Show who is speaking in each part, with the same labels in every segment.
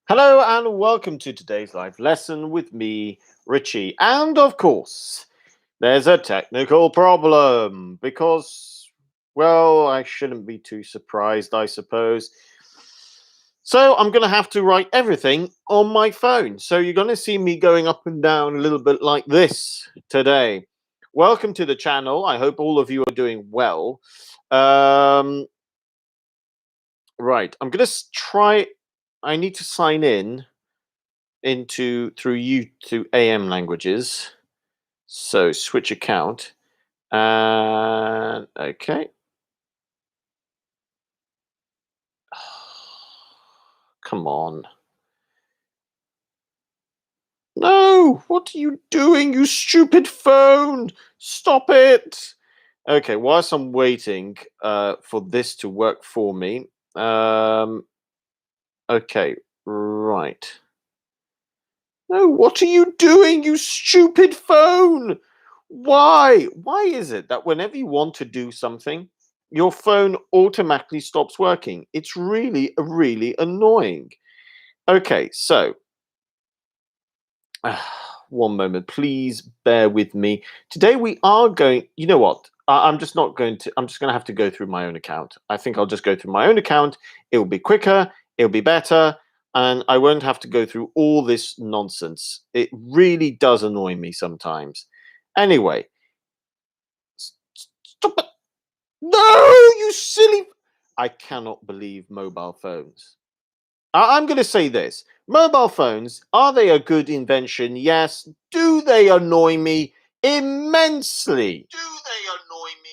Speaker 1: Hello and welcome to today's live lesson with me, Richie. And of course, there's a technical problem because, well, I shouldn't be too surprised, I suppose. So I'm going to have to write everything on my phone. So you're going to see me going up and down a little bit like this today. Welcome to the channel. I hope all of you are doing well. Right, I'm going to try. I need to sign in through you to AM languages. So switch account and okay. Come on. No, what are you doing, you stupid phone? Stop it. Okay, whilst I'm waiting for this to work for me. Okay, right. No, what are you doing, you stupid phone? Why? Why is it that whenever you want to do something, your phone automatically stops working? It's really, really annoying. Okay, so one moment, please bear with me. Today we are going, you know what? I'm just not going to, I'm just going to have to go through my own account. I think I'll just go through my own account. It will be quicker, it'll be better, and I won't have to go through all this nonsense. It really does annoy me sometimes. Anyway, stop it. No, you silly. I cannot believe mobile phones. I'm going to say this. Mobile phones, are they a good invention? Yes. Do they annoy me immensely? Do they annoy me?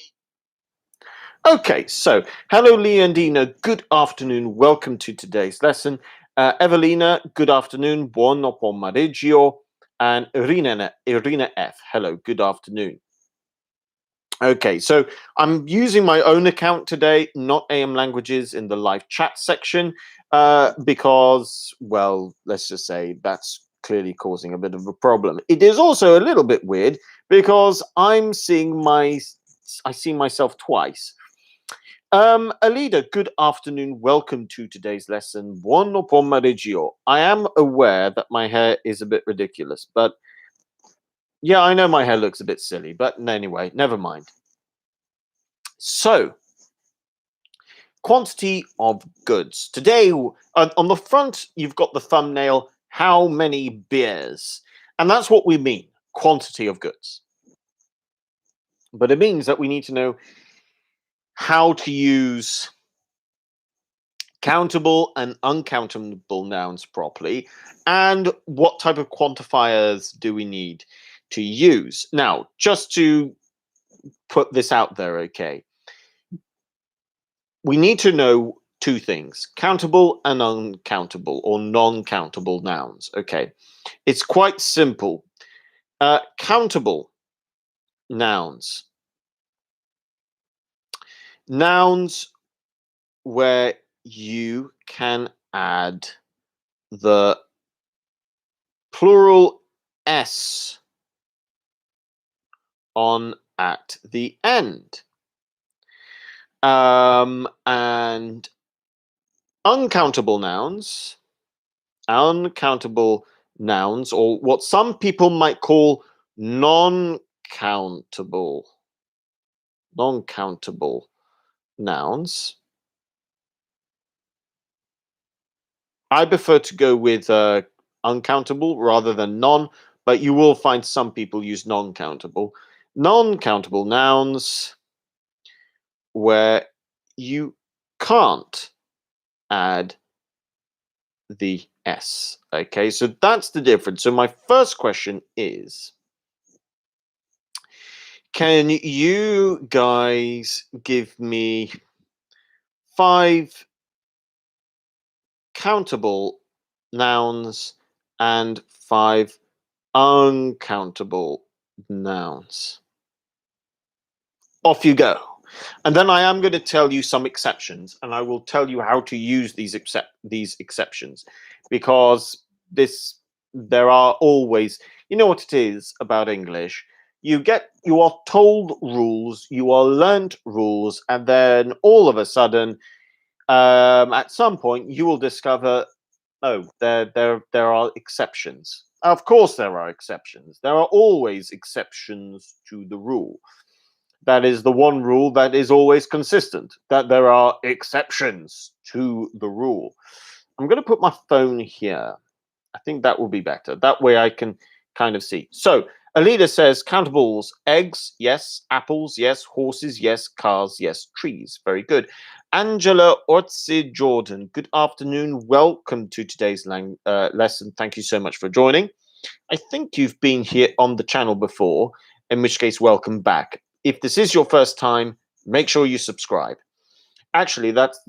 Speaker 1: Okay, so hello, Leandina. Good afternoon. Welcome to today's lesson. Evelina, good afternoon. Buon pomeriggio. And Irina F. Hello, good afternoon. Okay, so I'm using my own account today, not AM Languages in the live chat section, because, well, let's just say that's clearly causing a bit of a problem. It is also a little bit weird because I see myself twice. Alida, good afternoon. Welcome to today's lesson. Buon pomeriggio. I am aware that my hair is a bit ridiculous, but yeah, I know my hair looks a bit silly, but anyway, never mind. So, quantity of goods. Today, on the front, you've got the thumbnail, how many beers? And that's what we mean, quantity of goods. But it means that we need to know how to use countable and uncountable nouns properly, and what type of quantifiers do we need to use. Now, just to put this out there, okay, we need to know two things: countable and uncountable or non-countable nouns. Okay, it's quite simple. Countable nouns. Nouns where you can add the plural s on at the end. And uncountable nouns, or what some people might call non-countable nouns. I prefer to go with uncountable rather than non, but you will find some people use non-countable. Non-countable nouns where you can't add the S. Okay, so that's the difference. So my first question is, can you guys give me 5 countable nouns and 5 uncountable nouns? Off you go. And then I am going to tell you some exceptions, and I will tell you how to use these exceptions, because there are always, you know what it is about English. You are told rules, you are learnt rules, and then all of a sudden, at some point, you will discover Oh, there are exceptions. Of course, there are exceptions. There are always exceptions to the rule. That is the one rule that is always consistent. That there are exceptions to the rule. I'm going to put my phone here. I think that will be better. That way I can kind of see. So Alida says countables, eggs, yes, apples, yes, horses, yes, cars, yes, trees. Very good. Angela Ortzi Jordan, good afternoon. Welcome to today's lesson. Thank you so much for joining. I think you've been here on the channel before, in which case, welcome back. If this is your first time, make sure you subscribe. Actually, that's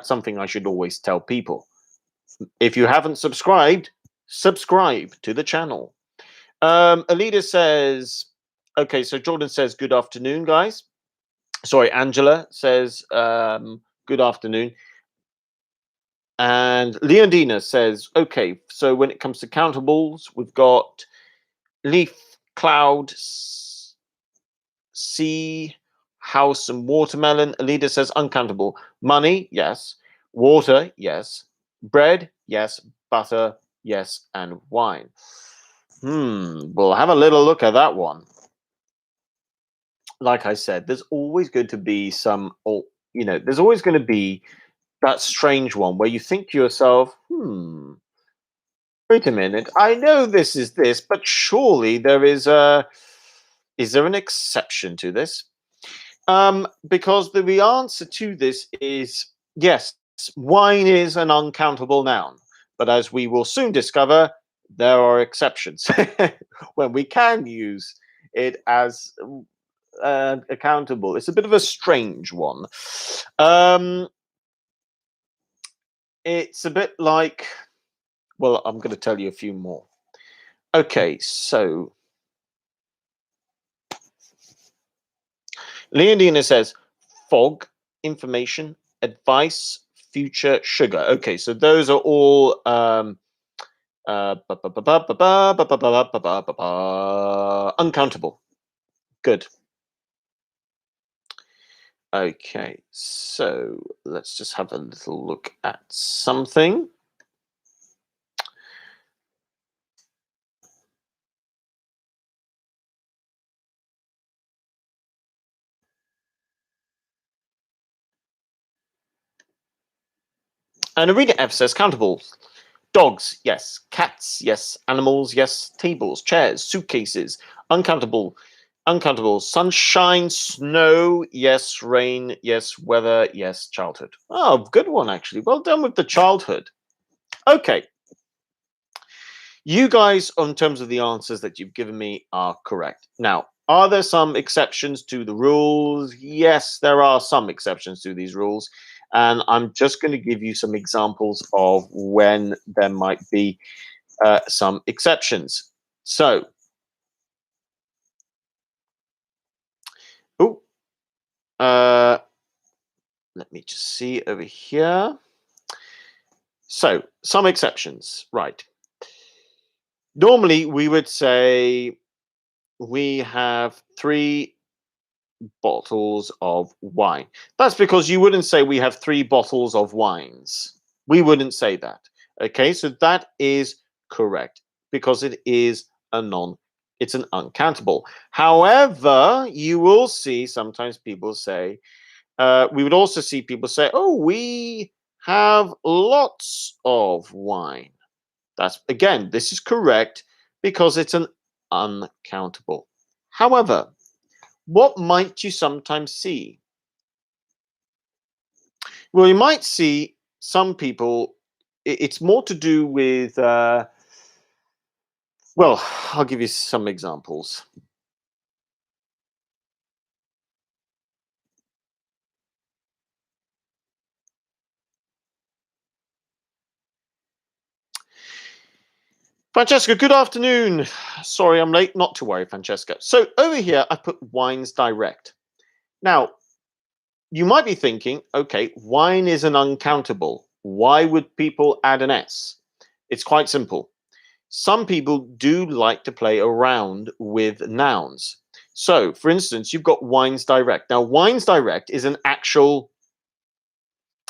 Speaker 1: something I should always tell people. If you haven't subscribed, subscribe to the channel. Alida says, okay, so Jordan says, good afternoon, guys. Sorry, Angela says, good afternoon. And Leondina says, okay, so when it comes to countables, we've got leaf, cloud, sea, house, and watermelon. Alida says, uncountable. Money, yes. Water, yes. Bread, yes. Butter, yes. And wine. We'll have a little look at that one. Like I said, there's always going to be there's always going to be that strange one where you think to yourself, wait a minute, I know this is this, but surely is there an exception to this? Because the answer to this is yes, wine is an uncountable noun. But as we will soon discover, there are exceptions when we can use it as accountable. It's a bit of a strange one. It's a bit like, well, I'm going to tell you a few more. Okay, so Leondina says fog, information, advice, future, sugar. Okay, so those are all uncountable. Good. Okay, so let's just have a little look at something. And Arena F says countable. Dogs, yes. Cats, yes. Animals, yes. Tables, chairs, suitcases. Uncountable. Uncountable. Sunshine, snow, yes. Rain, yes. Weather, yes. Childhood. Oh, good one, actually. Well done with the childhood. Okay. You guys, in terms of the answers that you've given me, are correct. Now, are there some exceptions to the rules? Yes, there are some exceptions to these rules. And I'm just going to give you some examples of when there might be some exceptions. So, let me just see over here. So, some exceptions, right. Normally, we would say we have 3 bottles of wine. That's because you wouldn't say we have 3 bottles of wines. We wouldn't say that. Okay, so that is correct because it's an uncountable. However, you will see sometimes people say, we would also see people say, oh, we have lots of wine. This is correct because it's an uncountable. However, what might you sometimes see? Well, you might see some people, it's more to do with, well, I'll give you some examples. Francesca, good afternoon. Sorry I'm late. Not to worry, Francesca. So over here, I put wines direct. Now, you might be thinking, okay, wine is an uncountable. Why would people add an S? It's quite simple. Some people do like to play around with nouns. So, for instance, you've got Wines Direct. Now, Wines Direct is an actual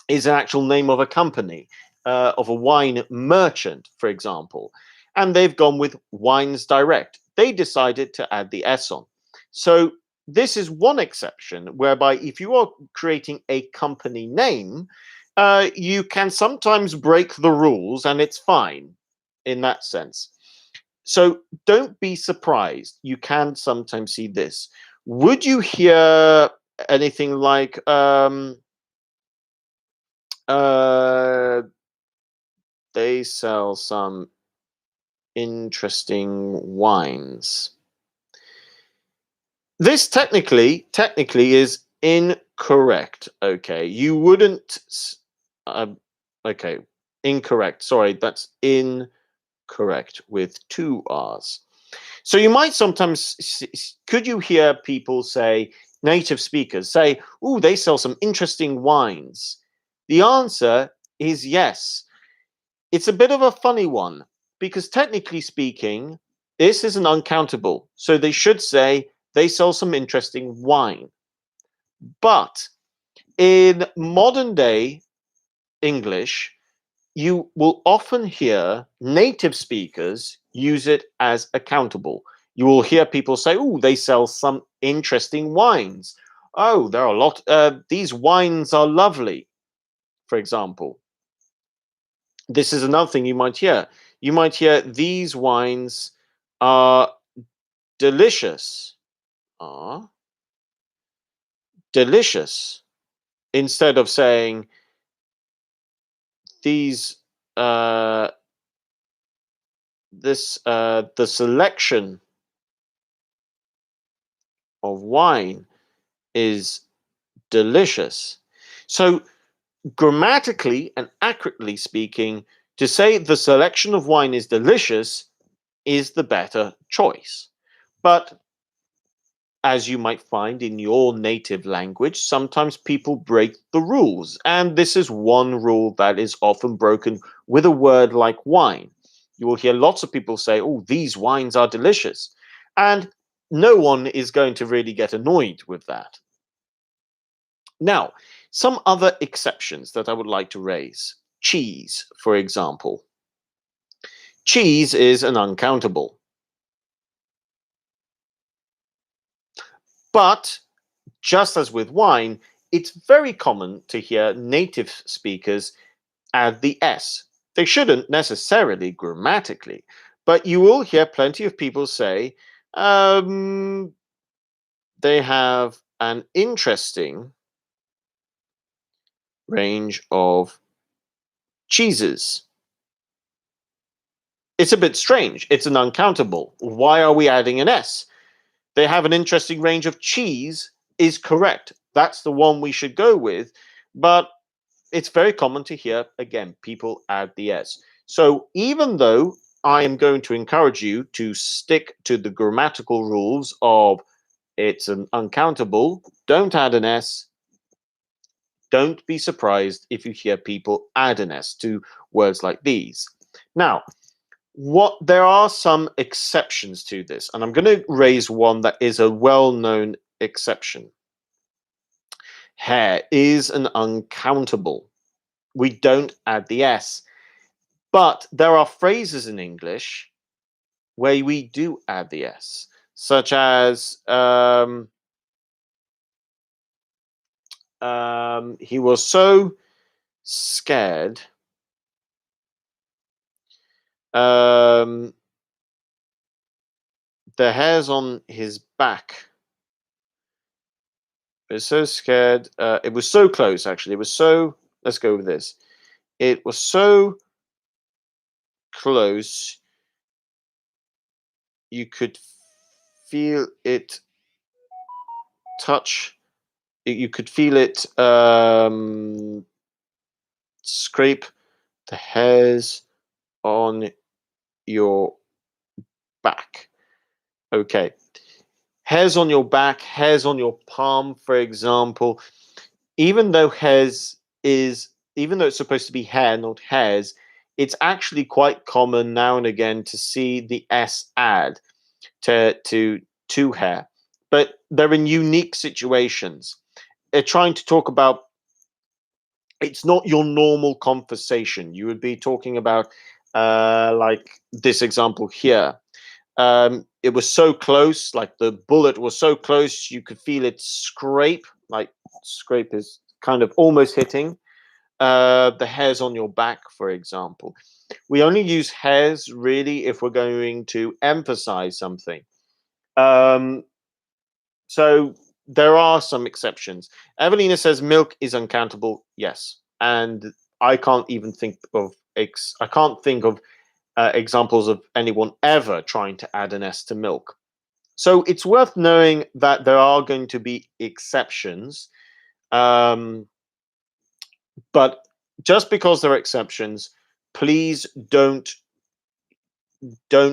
Speaker 1: name of a company. of a wine merchant, for example, and they've gone with Wines Direct. They decided to add the S on. So this is one exception whereby if you are creating a company name, you can sometimes break the rules and it's fine in that sense. So don't be surprised. You can sometimes see this. Would you hear anything like uh they sell some interesting wines? This technically is incorrect. Okay, you wouldn't. Uh, okay, incorrect. Sorry, that's incorrect with two R's. So you might sometimes could you hear people say, native speakers say, "Oh, they sell some interesting wines." The answer is yes. It's a bit of a funny one because technically speaking, this is an uncountable. So they should say they sell some interesting wine. But in modern day English, you will often hear native speakers use it as a countable. You will hear people say, "Oh, they sell some interesting wines. Oh, there are a lot. These wines are lovely," for example. This is another thing you might hear. You might hear these wines are delicious. Are delicious. Instead of saying these the selection of wine is delicious. So grammatically and accurately speaking, to say the selection of wine is delicious is the better choice. But as you might find in your native language, sometimes people break the rules. And this is one rule that is often broken with a word like wine. You will hear lots of people say, "Oh, these wines are delicious." And no one is going to really get annoyed with that. Now, some other exceptions that I would like to raise. Cheese, for example. Cheese is an uncountable. But just as with wine, it's very common to hear native speakers add the S. They shouldn't necessarily grammatically, but you will hear plenty of people say they have an interesting range of cheeses. It's a bit strange. It's an uncountable. Why are we adding an S? They have an interesting range of cheese is correct. That's the one we should go with. But it's very common to hear, again, people add the S. So even though I am going to encourage you to stick to the grammatical rules of it's an uncountable, don't add an S, don't be surprised if you hear people add an S to words like these. Now, there are some exceptions to this, and I'm going to raise one that is a well-known exception. Hair is an uncountable. We don't add the S. But there are phrases in English where we do add the S, such as he was so scared the hairs on his back. It was so scared. It was so close, actually. It was so. Let's go with this. It was so close you could feel it touch. You could feel it scrape the hairs on your back. Okay. Hairs on your back, hairs on your palm, for example. Even though even though it's supposed to be hair, not hairs, it's actually quite common now and again to see the S add to hair. But they're in unique situations. They're trying to talk about It's not your normal conversation. You would be talking about, like this example here. It was so close, like the bullet was so close, you could feel it scrape. Like scrape is kind of almost hitting the hairs on your back, for example. We only use hairs really if we're going to emphasize something. Um, so there are some exceptions. Evelina says milk is uncountable. Yes, and I can't even think of I can't think of examples of anyone ever trying to add an S to milk. So it's worth knowing that there are going to be exceptions, um, but just because there are exceptions, please don't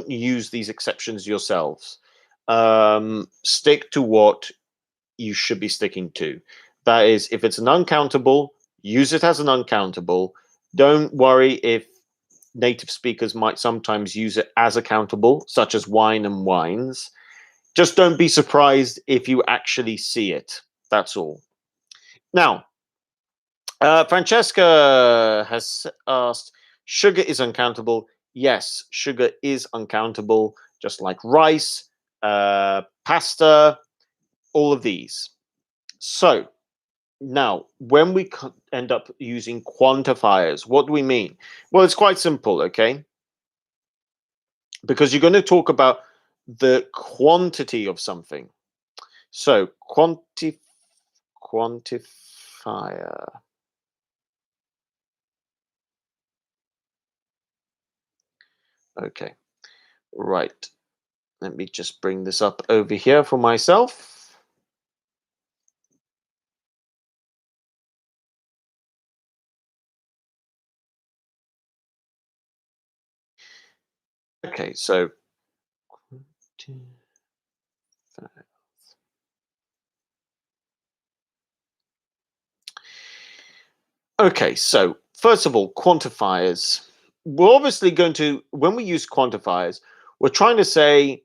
Speaker 1: use these exceptions yourselves. Stick to what you should be sticking to. That is, if it's an uncountable, use it as an uncountable. Don't worry if native speakers might sometimes use it as a countable, such as wine and wines. Just don't be surprised if you actually see it. That's all. Now, Francesca has asked, sugar is uncountable. Yes, sugar is uncountable, just like rice, pasta, all of these. So, now, when we end up using quantifiers, what do we mean? Well, it's quite simple, okay? Because you're going to talk about the quantity of something. So, quantifier. Okay, right. Let me just bring this up over here for myself. Okay, so okay, so first of all, quantifiers. We're obviously going to, when we use quantifiers, we're trying to say,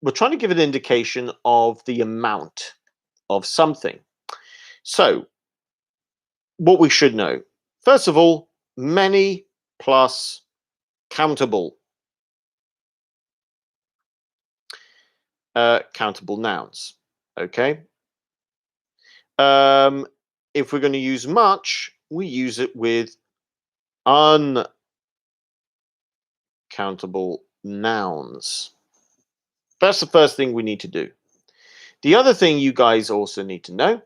Speaker 1: we're trying to give an indication of the amount of something. So, what we should know, first of all, many plus countable, countable nouns. Okay. Um, if we're going to use much, we use it with uncountable nouns. That's the first thing we need to do. The other thing you guys also need to know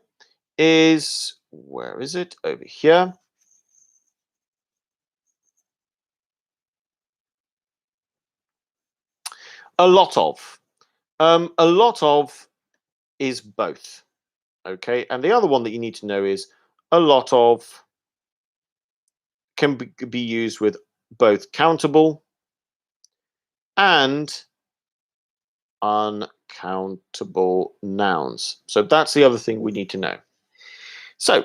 Speaker 1: is, where is it? Over here. A lot of. A lot of is both. Okay. And the other one that you need to know is a lot of can be used with both countable and uncountable nouns. So that's the other thing we need to know. So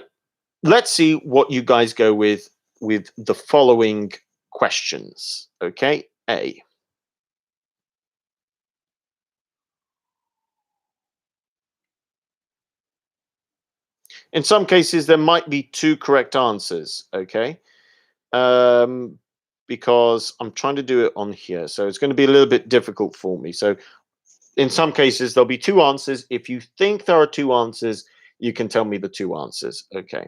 Speaker 1: let's see what you guys go with the following questions. Okay, A. In some cases, there might be two correct answers. Okay, um, because I'm trying to do it on here, so it's going to be a little bit difficult for me. So in some cases, there'll be two answers. If you think there are two answers, you can tell me the two answers. Okay.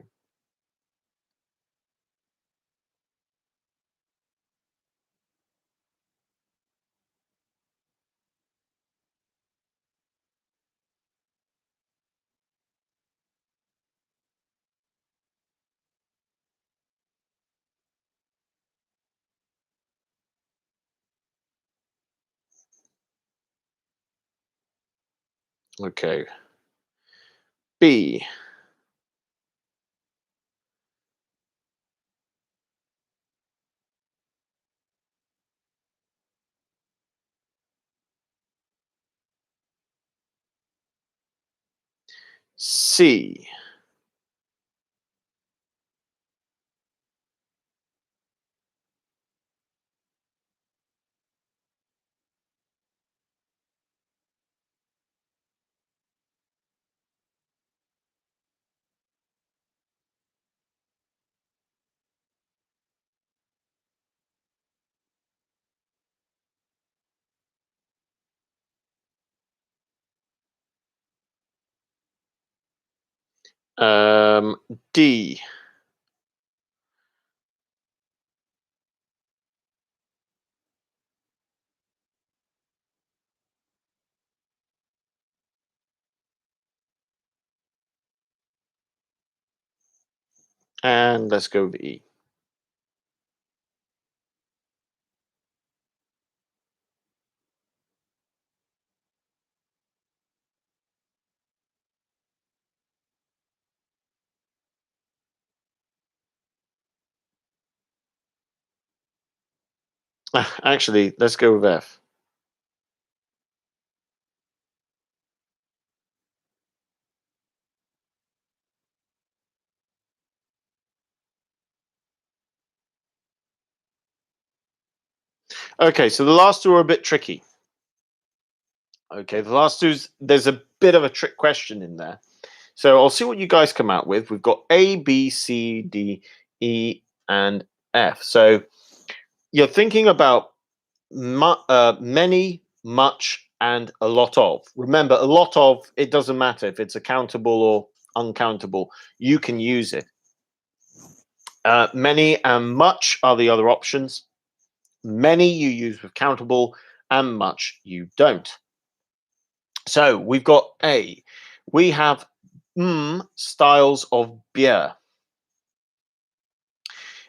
Speaker 1: Okay. B. C. D. And let's go with E. Actually, let's go with F. Okay, so the last two are a bit tricky. Okay, the last two's there's a bit of a trick question in there. So I'll see what you guys come out with. We've got A, B, C, D, E, and F. So you're thinking about many, much, and a lot of. Remember, a lot of, it doesn't matter if it's accountable or uncountable, you can use it. Many and much are the other options. Many you use with countable, and much you don't. So we've got A. We have styles of beer.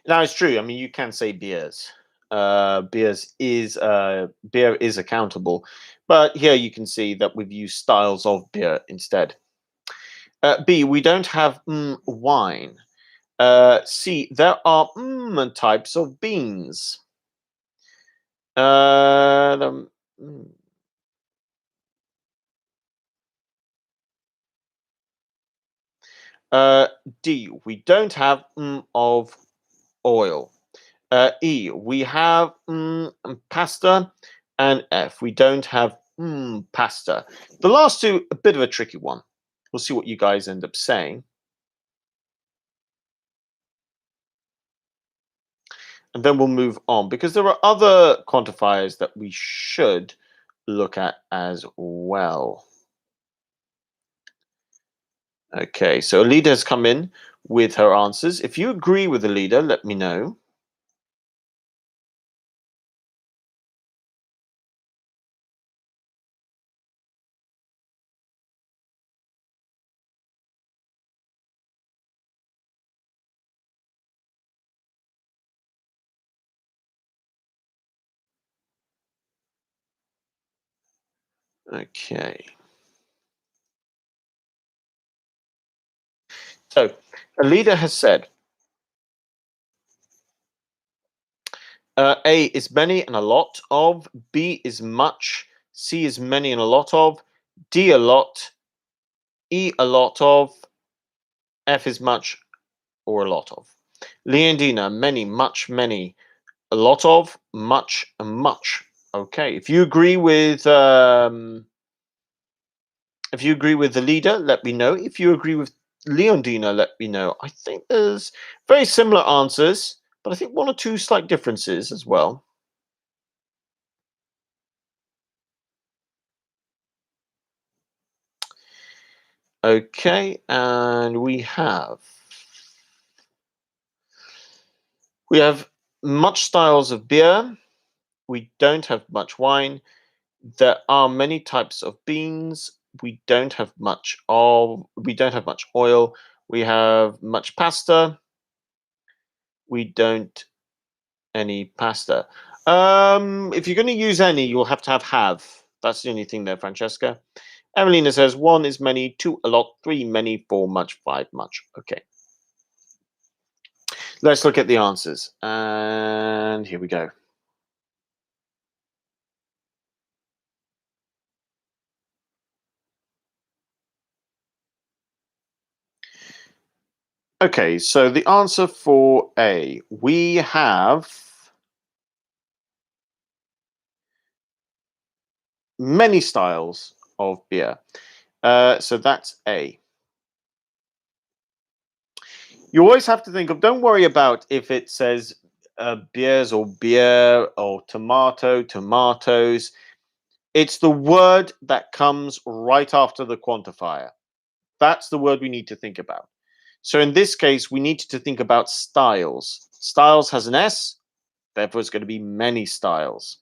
Speaker 1: Now it's true. I mean, you can say beers. Beer is accountable, but here you can see that we've used styles of beer instead. B. We don't have wine. C. There are types of beans. The, mm, uh, D. We don't have of oil. E, we have pasta, and F, we don't have pasta. The last two, a bit of a tricky one. We'll see what you guys end up saying. And then we'll move on because there are other quantifiers that we should look at as well. Okay, so Alida has come in with her answers. If you agree with Alida, let me know. Okay. So Alida has said A is many and a lot of. B is much. C is many and a lot of. D a lot. E a lot of. F is much or a lot of. Leondina, many, much, many, a lot of, much, and much. Okay, if you agree with the leader, let me know. If you agree with Leondina, let me know. I think there's very similar answers, but I think one or two slight differences as well. Okay, and we have much styles of beer. We don't have much wine. There are many types of beans. We don't have much oil. We have much pasta. We don't any pasta. If you're going to use any, you'll have to have. That's the only thing there, Francesca. Evelina says one is many, two a lot, three many, four much, five much. Okay. Let's look at the answers. And here we go. Okay, so the answer for A, we have many styles of beer. So that's A. You always have to think of, don't worry about if it says beers or beer or tomato, tomatoes. It's the word that comes right after the quantifier. That's the word we need to think about. So in this case, we need to think about styles. Styles has an S, therefore it's going to be many styles.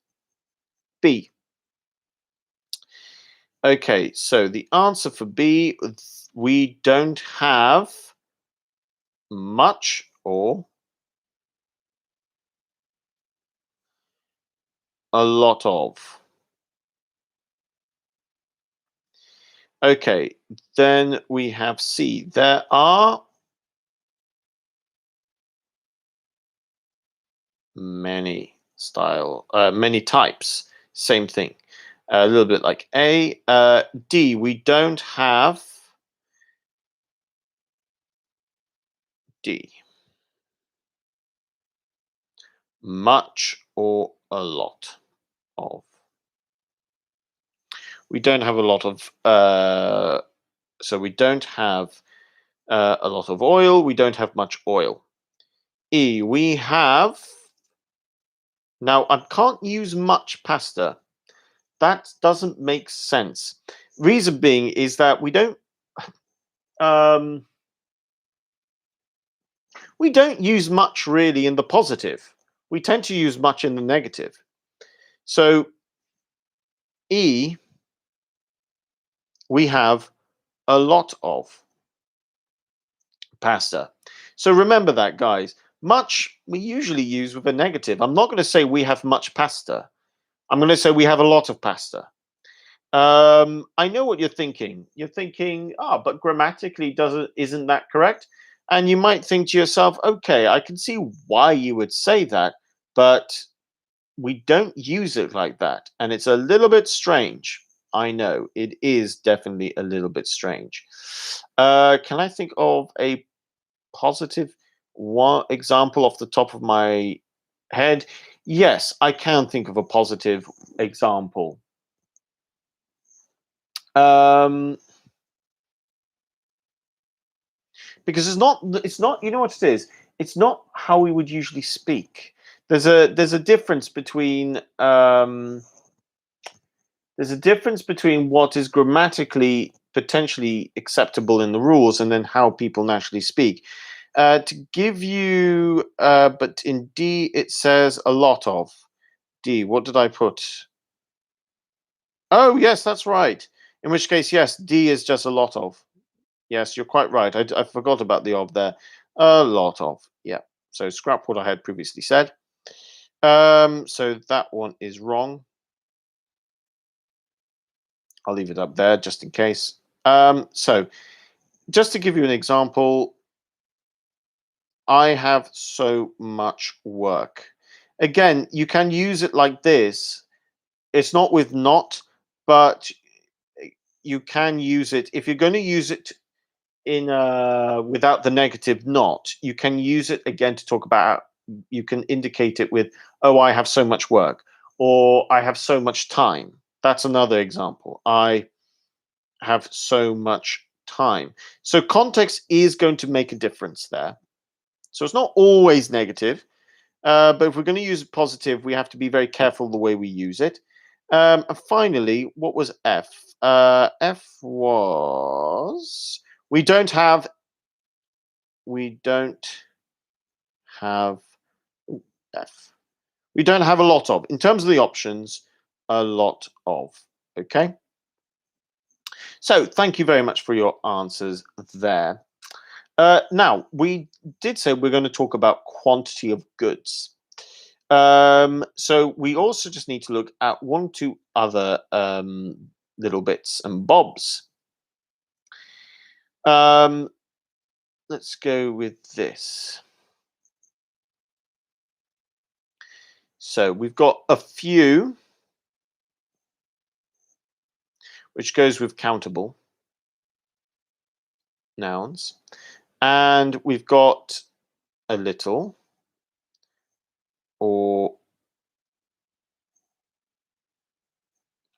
Speaker 1: B. Okay, so the answer for B, we don't have much or a lot of. Okay, then we have C. There are many types. Same thing. A little bit like A. D. We don't have D. Much or a lot of. We don't have a lot of. So we don't have a lot of oil. We don't have much oil. E. We have. Now I can't use much pasta. That doesn't make sense. Reason being is that um, we don't use much really in the positive. We tend to use much in the negative. So E, we have a lot of pasta. So remember that, guys. Much we usually use with a negative. I'm not going to say we have much pasta. I'm going to say we have a lot of pasta. I know what you're thinking. You're thinking, but grammatically isn't that correct? And you might think to yourself, okay, I can see why you would say that, but we don't use it like that. And it's a little bit strange. I know it is definitely a little bit strange. Can I think of a positive one example off the top of my head? Yes, I can think of a positive example. Um, because it's not you know what it is, it's not how we would usually speak. There's a difference between what is grammatically potentially acceptable in the rules and then how people naturally speak. To give you but in D it says a lot of. D, what did I put? Oh yes, that's right. In which case, yes, D is just a lot of. Yes, you're quite right. I forgot about the of there. A lot of. Yeah. So scrap what I had previously said. So that one is wrong. I'll leave it up there just in case. So just to give you an example, I have so much work. Again, you can use it like this. It's not with not, but you can use it if you're going to use it in without the negative not. You can use it again to talk about. You can indicate it with, "Oh, I have so much work," or "I have so much time." That's another example. I have so much time. So context is going to make a difference there. So it's not always negative, but if we're going to use it positive, we have to be very careful the way we use it. And finally, what was F? F was we don't have we don't have F. We don't have a lot of. In terms of the options, a lot of. Okay. So thank you very much for your answers there. Now, we did say we're going to talk about quantity of goods. So we also just need to look at one or two other little bits and bobs. Um, let's go with this. So we've got a few, which goes with countable nouns. And we've got a little or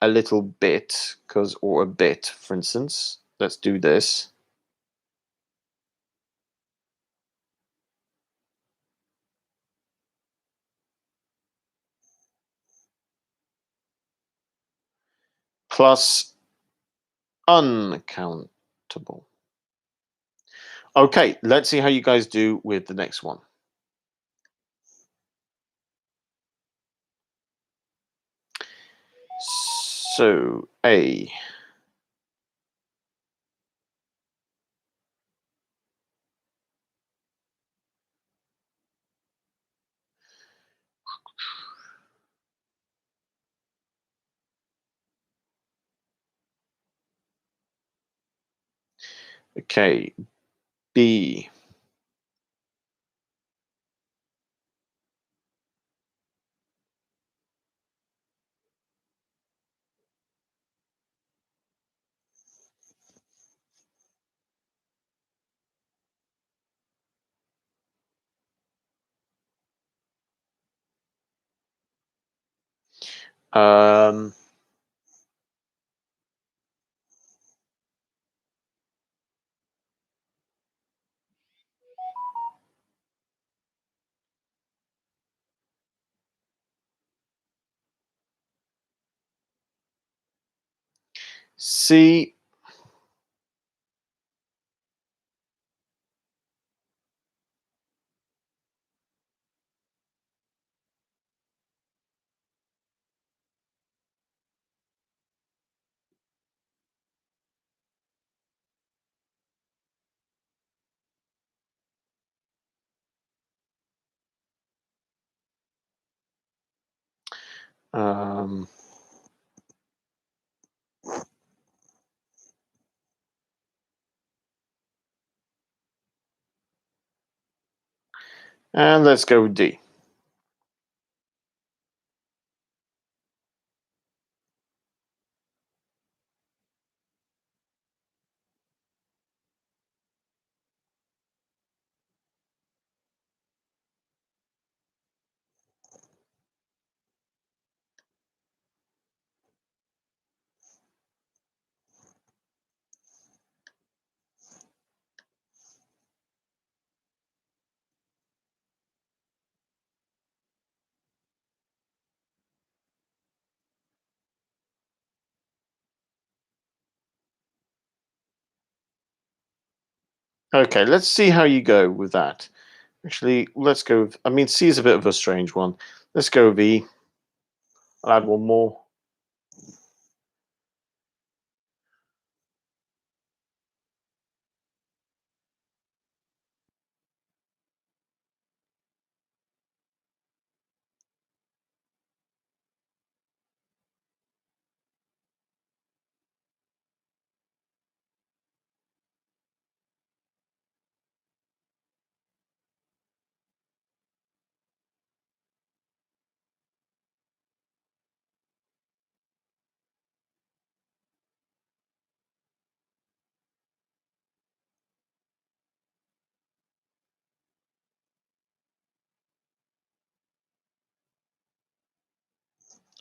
Speaker 1: a little bit, or a bit, for instance. Let's do this. Plus uncountable. Okay, let's see how you guys do with the next one. So, A. Okay, B. Um, C. Um, and let's go with D. Okay, let's see how you go with that. Actually, let's go. I mean, C is a bit of a strange one. Let's go with E. I'll add one more.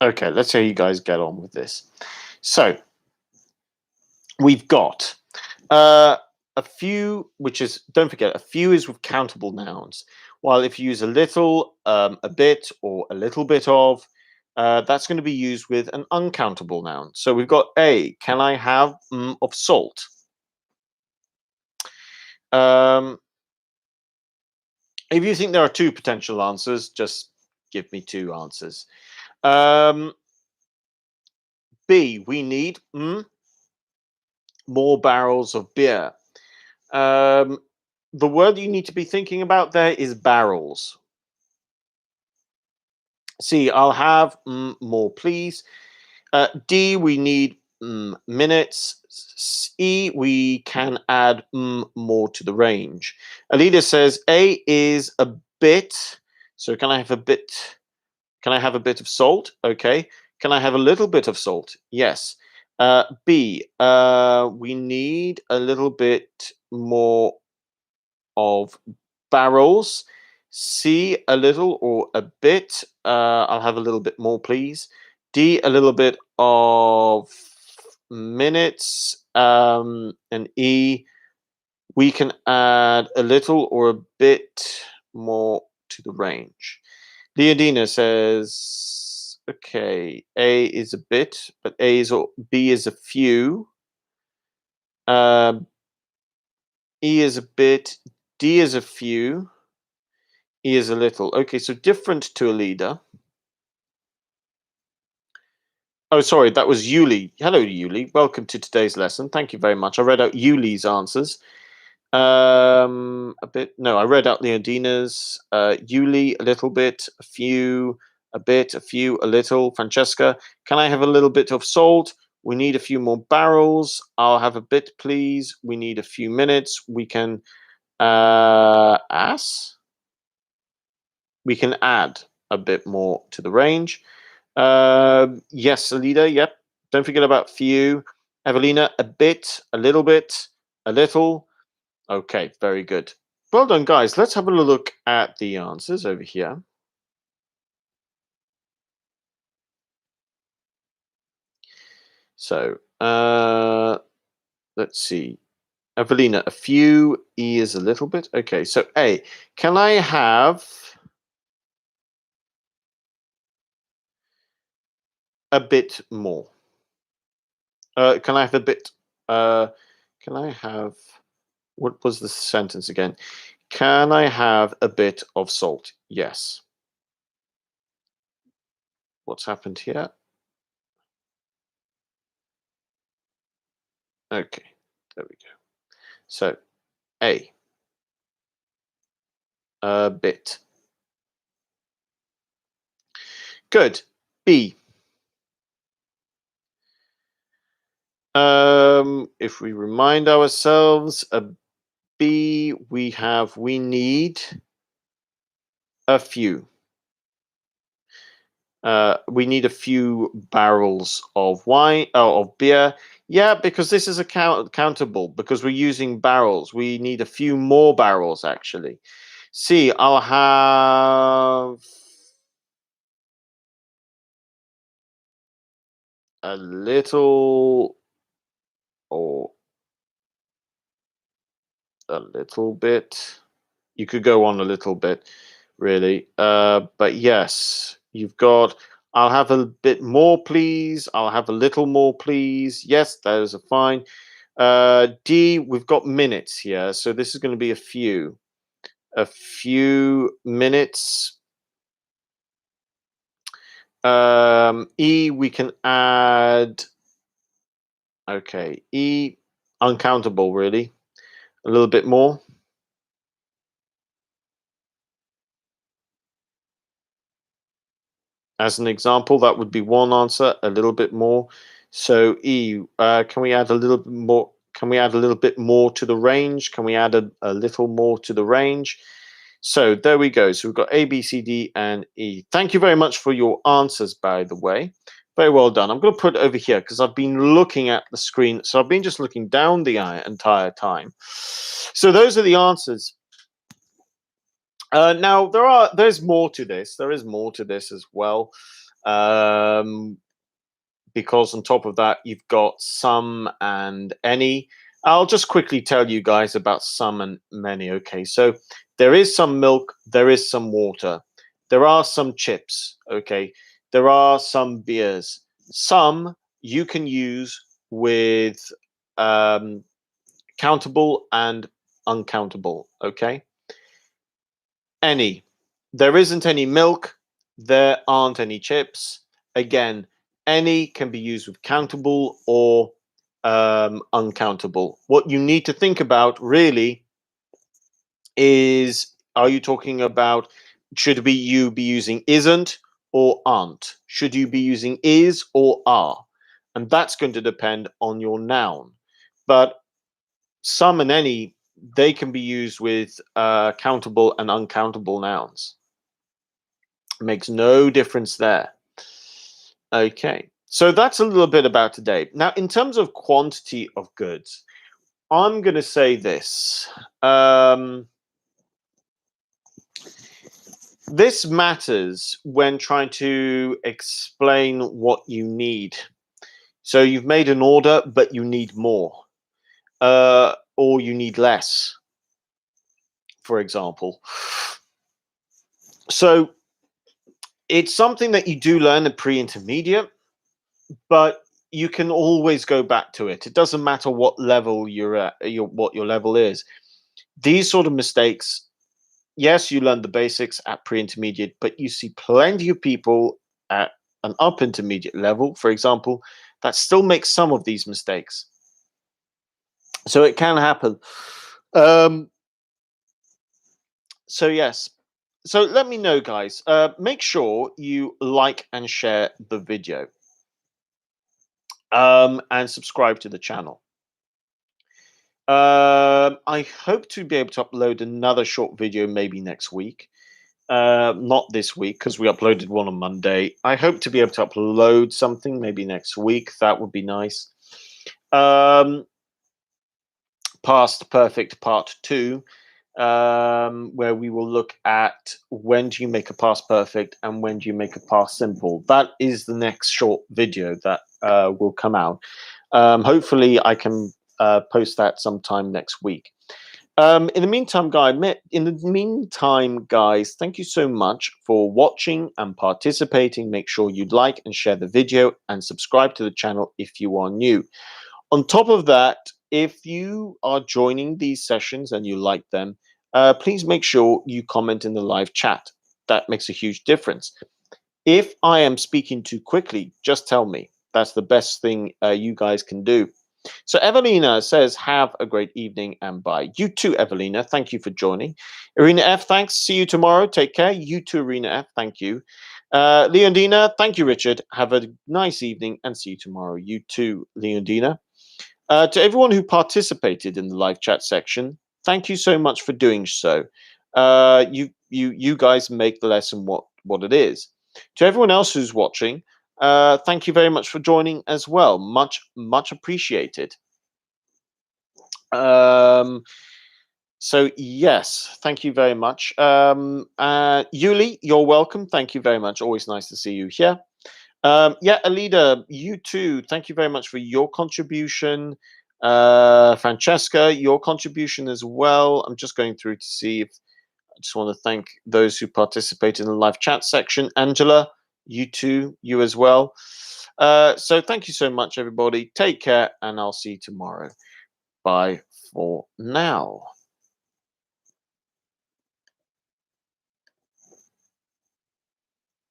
Speaker 1: Okay, let's see how you guys get on with this. So we've got uh, a few, which is, don't forget, a few is with countable nouns. While if you use a little, a bit, or a little bit of, that's going to be used with an uncountable noun. So we've got A. Can I have of salt? Um, if you think there are two potential answers, just give me two answers. Um, B. We need more barrels of beer. Um, the word you need to be thinking about there is barrels. C, I'll have more, please. D, we need minutes. E, we can add more to the range. Alida says A is a bit. So can I have a bit? Can I have a bit of salt? Okay. Can I have a little bit of salt? Yes. B, we need a little bit more of barrels. C, a little or a bit. I'll have a little bit more, please. D, a little bit of minutes. And E, we can add a little or a bit more to the range. Leodina says, okay, A is a bit, but A is or B is a few. Um, E is a bit, D is a few, E is a little. Okay, so different to a leader. Oh, sorry, that was Yuli. Hello, Yuli. Welcome to today's lesson. Thank you very much. I read out Yuli's answers. A bit. No, I read out Leondina's. Yuli, a little bit, a few, a bit, a few, a little. Francesca, can I have a little bit of salt? We need a few more barrels. I'll have a bit, please. We need a few minutes. We can we can add a bit more to the range. Yes, Alida, yep. Don't forget about few. Evelina, a bit, a little bit, a little. Okay, very good. Well done, guys. Let's have a look at the answers over here. So, let's see. Evelina, a few. E is a little bit. Okay, so A, can I have a bit more? Can I have a bit? Can I have? What was the sentence again? Can I have a bit of salt? Yes. What's happened here? Okay, there we go. So, a bit. Good. B. If we remind ourselves, a B, we need a few. We need a few barrels of wine, of beer. Yeah, because this is countable, because we're using barrels. We need a few more barrels, actually. C, I'll have a little, or a little bit. You could go on a little bit, really. But yes, you've got, I'll have a bit more, please. I'll have a little more, please. Yes, those are fine. D, we've got minutes here. So this is going to be a few minutes. E, we can add, okay, E, uncountable, really. A little bit more. As an example, that would be one answer, a little bit more. So E, can we add a little bit more? Can we add a little bit more to the range? Can we add a little more to the range? So there we go. So we've got A, B, C, D, and E. Thank you very much for your answers, by the way. Very well done. I'm going to put it over here because I've been looking at the screen. So I've been just looking down the entire time. So those are the answers. Now there's more to this. There is more to this as well. Um, because on top of that, you've got some and any. I'll just quickly tell you guys about some and many. Okay, so there is some milk, there is some water, there are some chips. Okay, there are some beers. Some you can use with countable and uncountable. Okay, any. There isn't any milk, there aren't any chips. Again, any can be used with countable or uncountable. What you need to think about really is, are you talking about, should you be using isn't or aren't? Should you be using is or are? And that's going to depend on your noun. But some and any, they can be used with countable and uncountable nouns. Makes no difference there. Okay, so that's a little bit about today. Now, in terms of quantity of goods, I'm going to say this. This matters when trying to explain what you need. So you've made an order, but you need more, or you need less, for example. So it's something that you do learn at pre-intermediate, but you can always go back to it. It doesn't matter what level you're at, what your level is. These sort of mistakes, yes, you learn the basics at pre-intermediate, but you see plenty of people at an up intermediate level, for example, that still make some of these mistakes. So it can happen. Um, so yes. So let me know, guys. Make sure you like and share the video, and subscribe to the channel. I hope to be able to upload another short video maybe next week. Not this week because we uploaded one on Monday. I hope to be able to upload something maybe next week. That would be nice. Past Perfect Part 2, where we will look at when do you make a past perfect and when do you make a past simple. That is the next short video that will come out. Hopefully, I can post that sometime next week. In the meantime, guys, thank you so much for watching and participating. Make sure you like and share the video and subscribe to the channel if you are new. On top of that, if you are joining these sessions and you like them, please make sure you comment in the live chat. That makes a huge difference. If I am speaking too quickly, just tell me. That's the best thing you guys can do. So Evelina says, have a great evening and bye. You too, Evelina. Thank you for joining. Irina F, thanks. See you tomorrow. Take care. You too, Irina F. Thank you. Leondina, thank you, Richard. Have a nice evening and see you tomorrow. You too, Leondina. To everyone who participated in the live chat section, thank you so much for doing so. You guys make the lesson what it is. To everyone else who's watching, thank you very much for joining as well. Much appreciated. So yes, thank you very much. Yuli, you're welcome. Thank you very much. Always nice to see you here. Yeah, Alida, you too. Thank you very much for your contribution. Francesca, your contribution as well. I'm just going through to see if I just want to thank those who participated in the live chat section. Angela, you too, you as well. So thank you so much, everybody. Take care, and I'll see you tomorrow. Bye for now.